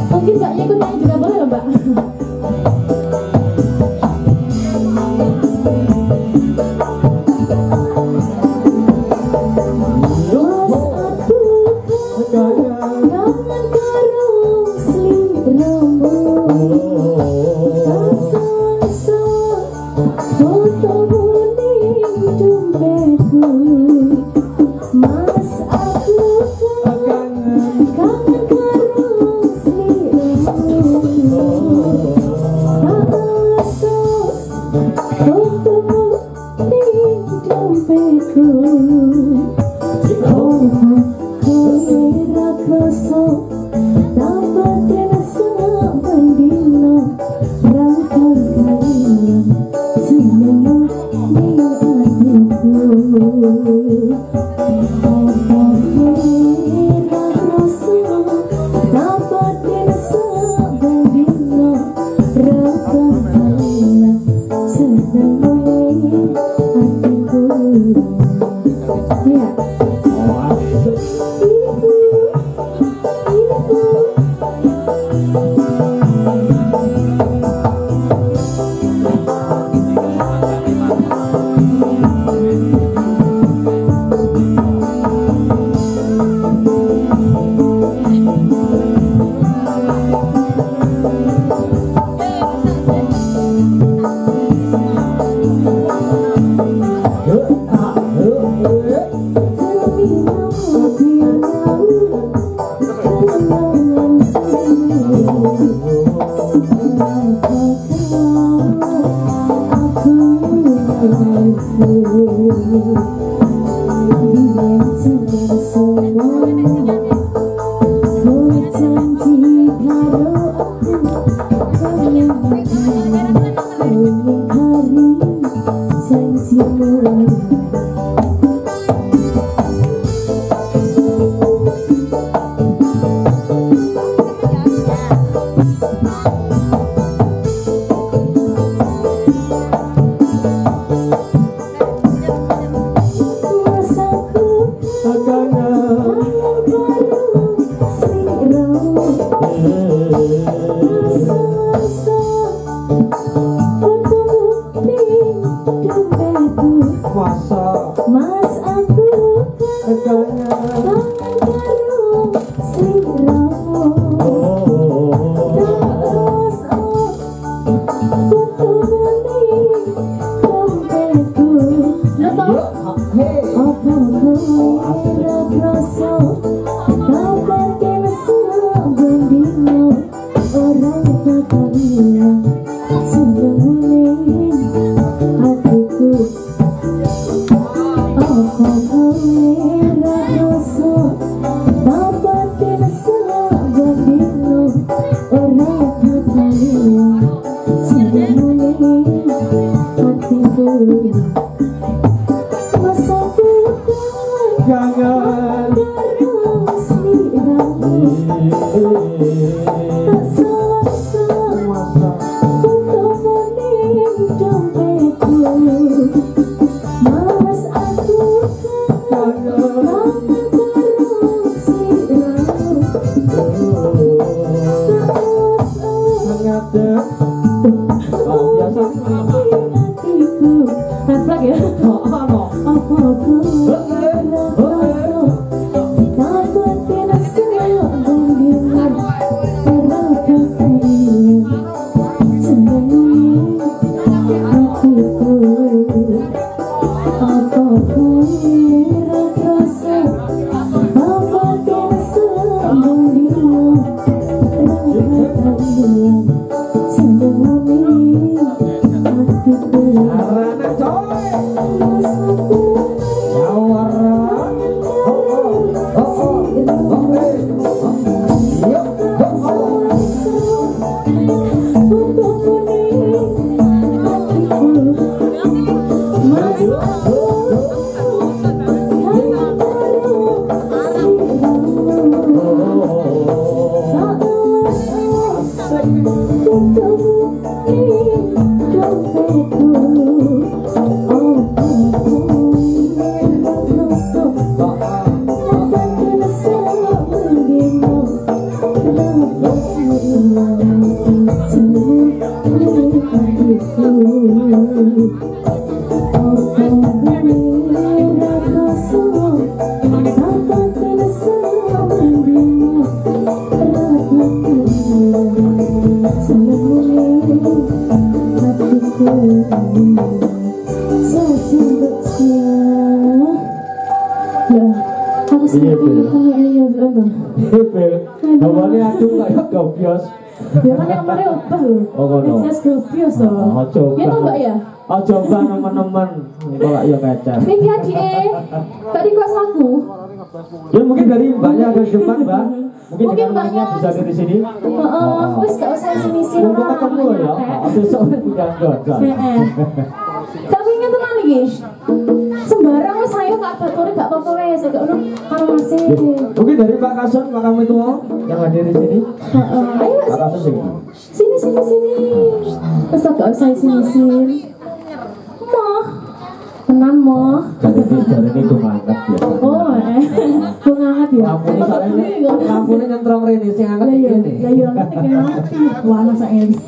Mungkin mbaknya ikut nyanyi juga boleh loh mbak. Aku sih Iya, Bil. iya tuh. Bil, awalnya aku kayak gobios. Ya kan yang kemarin obah loh. Oh, kono. Jas gobios loh. Coba. Ya toh Mbak ya. Oh, coba teman-teman. Kalau ya kecap. Ini adik, gak di kelas aku. Ya mungkin dari mbaknya ada di depan, Mbak. Mungkin dengan mbaknya bisa dari sini. Wes gak usah sini-sini Untuk ketemu ya. Besok pindah dosa. Tapi ingat tenan iki. Sembarang wis ayo Kak Baturi gak apa-apa wes, gak ono karo masih. Mungkin dari Pak Kasun, Pak kamu itu yang hadir di sini. Ayo Mas. Pak Kasun sini. Sini. Wes gak usah sini-sini. Moh. Tenan moh. Jadi ini gue ngangkat biasa. Oh, gue ngangkat ya. Lampunya soalnya lampunya nyentrong rene sing angkat Lah iya, ini. lah iya, ngerti kan. Wah, masa ini.